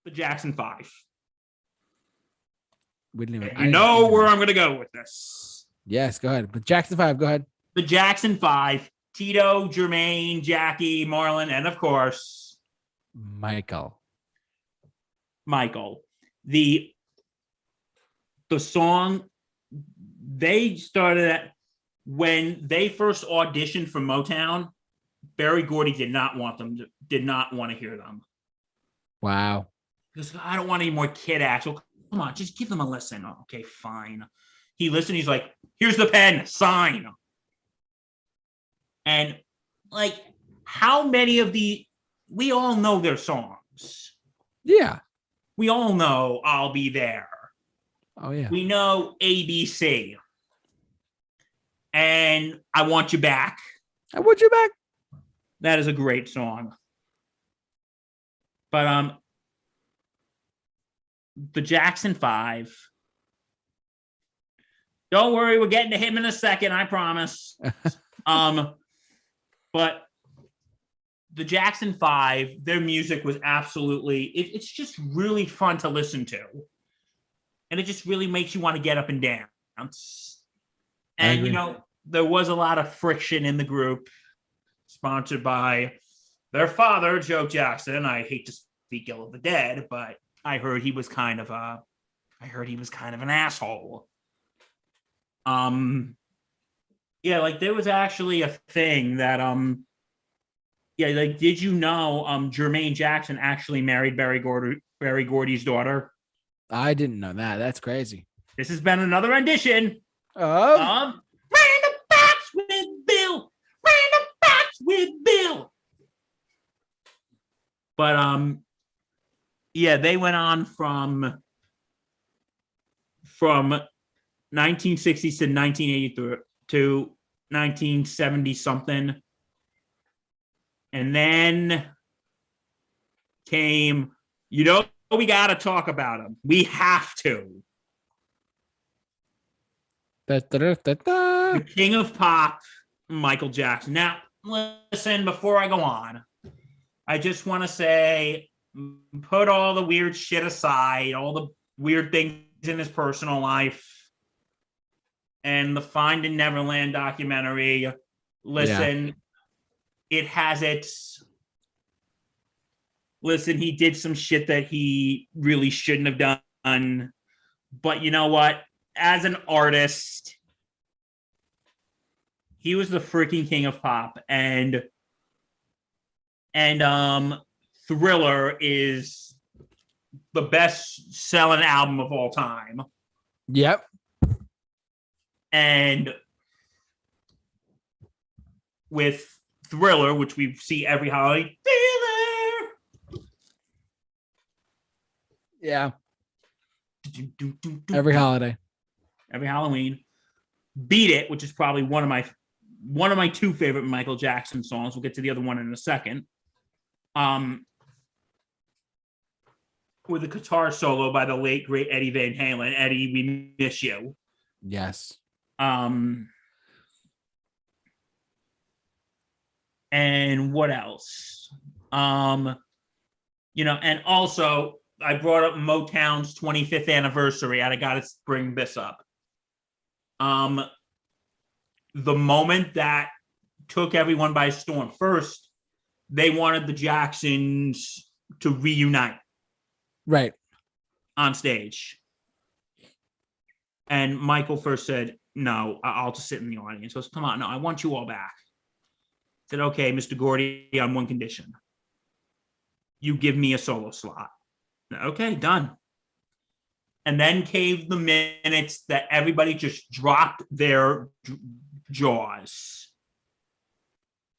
The Jackson 5. We didn't even. You know where I'm going to go with this. Yes, go ahead. But Jackson 5, go ahead. The Jackson 5. Tito, Jermaine, Jackie, Marlon, and of course, Michael. The song they started at when they first auditioned for Motown. Berry Gordy did not want to hear them. Wow. Because I don't want any more kid acts. Well, come on, just give them a listen. Oh, okay, fine. He listened. He's like, here's the pen, sign. And like, how many of we all know their songs. Yeah. We all know I'll Be There. Oh, yeah. We know ABC. And I Want You Back. I Want You Back. That is a great song. But the Jackson 5. Don't worry, we're getting to him in a second, I promise. But the Jackson 5, their music was absolutely, it's just really fun to listen to. And it just really makes you want to get up and dance. And, you know, there was a lot of friction in the group, sponsored by their father, Joe Jackson. I hate to speak ill of the dead, but I heard he was kind of an asshole. Yeah, like there was actually a thing that yeah, like did you know Jermaine Jackson actually married Berry Gordy's daughter? I didn't know that. That's crazy. This has been another rendition of Random Facts with Bill. Random Facts with Bill. But yeah, they went on from 1960s to 1983 to 1970 something. And then came, you know, we got to talk about him. We have to. The king of pop, Michael Jackson. Now, listen, before I go on, I just want to say, put all the weird shit aside, all the weird things in his personal life, and the Finding Neverland documentary. Listen, It has its. Listen, he did some shit that he really shouldn't have done. But you know what? As an artist, he was the freaking king of pop. And Thriller is the best selling album of all time. Yep. And with Thriller, which we see every holiday, Thriller. Yeah. Every holiday. Every Halloween. Beat It, which is probably one of my two favorite Michael Jackson songs. We'll get to the other one in a second. With a guitar solo by the late great Eddie Van Halen. Eddie, we miss you. Yes. And what else? You know, and also I brought up Motown's 25th anniversary. I got to bring this up. The moment that took everyone by storm. First, they wanted the Jacksons to reunite. Right. On stage. And Michael first said, no, I'll just sit in the audience. He goes, come on, no, I want you all back. I said, okay, Mr. Gordy, on one condition. You give me a solo slot. Okay, done. And then came the minutes that everybody just dropped their jaws.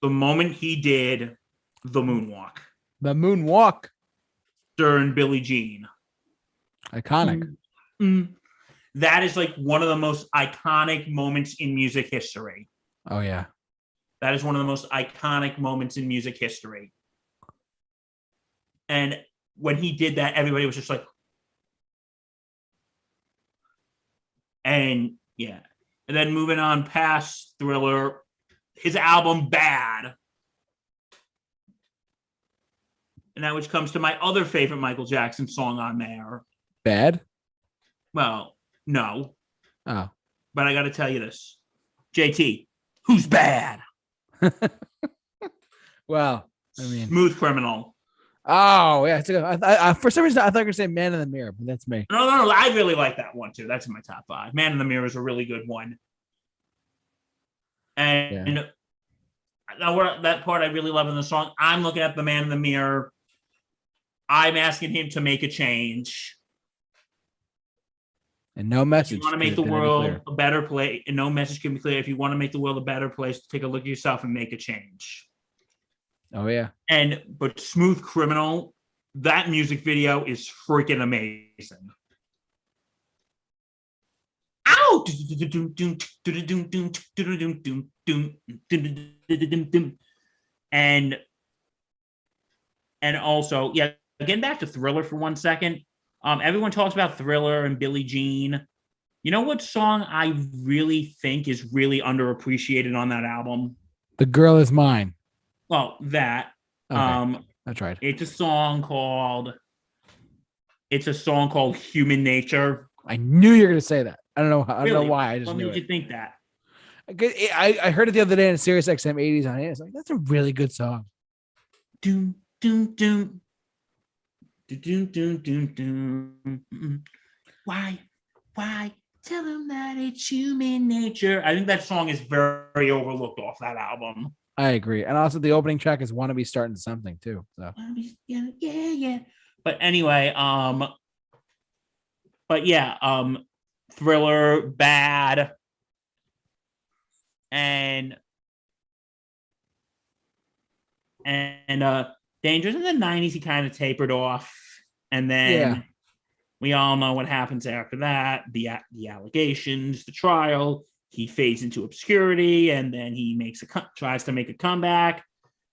The moment he did the moonwalk. The moonwalk. During Billie Jean. Iconic. That is like one of the most iconic moments in music history. Oh, yeah. That is one of the most iconic moments in music history. And when he did that, everybody was just like, and yeah. And then moving on past Thriller, his album Bad. And that which comes to my other favorite Michael Jackson song on there. Bad? Well, no, Oh. but I got to tell you this. JT, who's bad? Well, I mean, Smooth Criminal. oh yeah. For some reason, I thought you were going to say Man in the Mirror, but that's me. No. I really like that one too. That's in my top 5. Man in the Mirror is a really good one. And that part I really love in the song. I'm looking at the man in the mirror. I'm asking him to make a change. And no message. If you want to make the world a better place, and no message can be clear. If you want to make the world a better place, take a look at yourself and make a change. Oh yeah. But Smooth Criminal, that music video is freaking amazing. Ow! And also, yeah, getting back to Thriller for 1 second. Everyone talks about Thriller and Billie Jean. You know what song I really think is really underappreciated on that album? The Girl Is Mine. Well, that. Okay. That's right. It's a song called Human Nature. I knew you were going to say that. I don't know. I don't know why. I just what knew made it. you think that? I heard it the other day in Sirius XM 80s on it. It's like, that's a really good song. Doom, doom, doom. Doom, doom, doom, doom. Why? Tell them that it's human nature. I think that song is very overlooked off that album. I agree. And also the opening track is Wanna Be Starting Something too. So yeah. But anyway, Thriller, bad. And Dangerous in the 90s, he kind of tapered off. And then we all know what happens after that. The allegations, the trial, he fades into obscurity, and then he tries to make a comeback.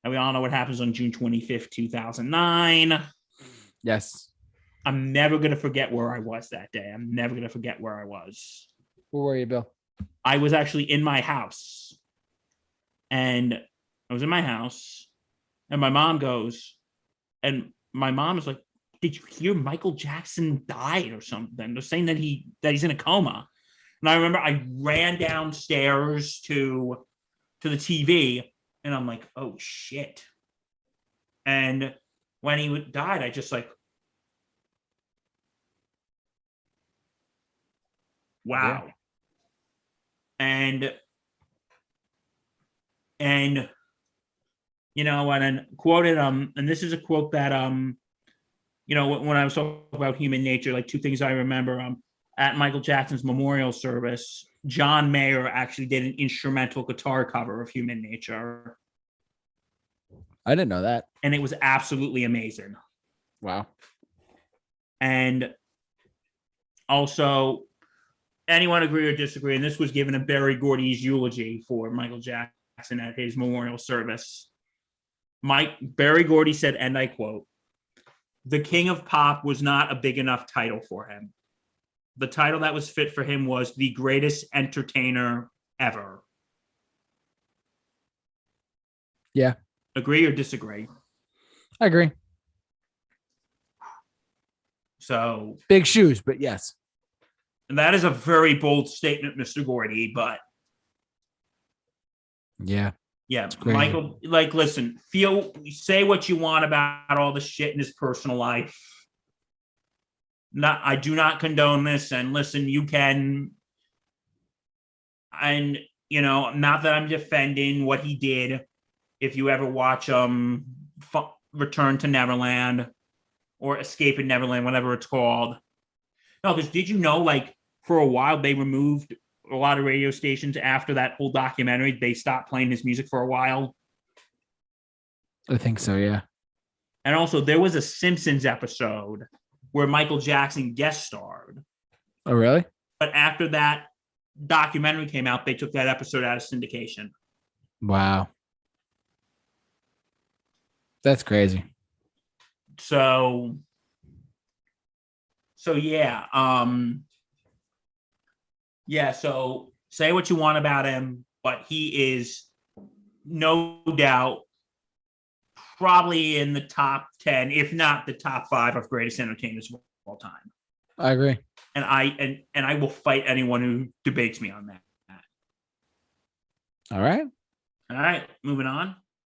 And we all know what happens on June 25th, 2009. Yes. I'm never going to forget where I was that day. I'm never going to forget where I was. Where were you, Bill? I was actually in my house. And I was in my house, and my mom goes, and my mom is like, did you hear Michael Jackson died or something? They're saying that he's in a coma. And I remember I ran downstairs to the TV, and I'm like, oh shit. And when he died, I just like, wow. Yeah. And you know, and quoted and this is a quote that you know, when I was talking about human nature, like 2 things I remember, at Michael Jackson's memorial service, John Mayer actually did an instrumental guitar cover of Human Nature. I didn't know that. And it was absolutely amazing. Wow. And also, anyone agree or disagree, and this was given a Berry Gordy's eulogy for Michael Jackson at his memorial service. Berry Gordy said, and I quote, "The King of Pop was not a big enough title for him. The title that was fit for him was the greatest entertainer ever." Yeah. Agree or disagree? I agree. So big shoes, but yes. And that is a very bold statement, Mr. Gordy, but yeah. Yeah, Michael, like, listen, say what you want about all the shit in his personal life. I do not condone this, and listen, you can, and you know, not that I'm defending what he did. If you ever watch Return to Neverland or Escape in Neverland, whatever it's called. No, because did you know, like, for a while they removed a lot of radio stations after that whole documentary. They stopped playing his music for a while. I think so, yeah. And also, there was a Simpsons episode where Michael Jackson guest starred. Oh, really? But after that documentary came out, they took that episode out of syndication. Wow. That's crazy. So yeah. Yeah, so say what you want about him, but he is no doubt probably in the top 10, if not the top 5 of greatest entertainers of all time. I agree. And I will fight anyone who debates me on that. All right. All right, moving on.